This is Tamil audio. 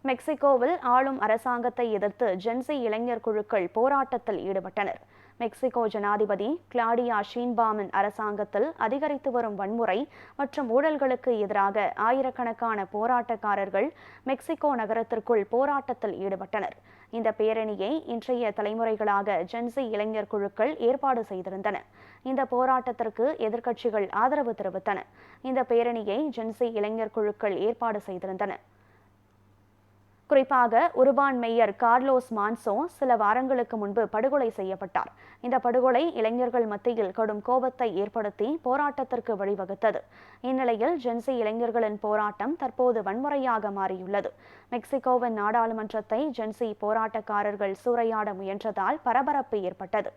மெக்சிகோவில் ஆளும் அரசாங்கத்தை எதிர்த்து ஜென்சி இளைஞர் குழுக்கள் போராட்டத்தில் ஈடுபட்டனர். மெக்சிகோ ஜனாதிபதி கிளாடியா ஷீன்பாமின் அரசாங்கத்தில் அதிகரித்து வரும் வன்முறை மற்றும் ஊழல்களுக்கு எதிராக ஆயிரக்கணக்கான போராட்டக்காரர்கள் மெக்சிகோ நகரத்திற்குள் போராட்டத்தில் ஈடுபட்டனர். இந்த பேரணியை இன்றைய தலைமுறைகளாக ஜென்சி இளைஞர் குழுக்கள் ஏற்பாடு செய்திருந்தன. இந்த போராட்டத்திற்கு எதிர்க்கட்சிகள் ஆதரவு தெரிவித்தன. இந்த பேரணியை ஜென்சி இளைஞர் குழுக்கள் ஏற்பாடு செய்திருந்தன. குறிப்பாக உருபான் மேயர் கார்லோஸ் மான்சோ சில வாரங்களுக்கு முன்பு படுகொலை செய்யப்பட்டார். இந்த படுகொலை இளைஞர்கள் மத்தியில் கடும் கோபத்தை ஏற்படுத்தி போராட்டத்திற்கு வழிவகுத்தது. இந்நிலையில் ஜென்சி இளைஞர்களின் போராட்டம் தற்போது வன்முறையாக மாறியுள்ளது. மெக்சிகோவின் நாடாளுமன்றத்தை ஜென்சி போராட்டக்காரர்கள் சூறையாட முயன்றதால் பரபரப்பு ஏற்பட்டது.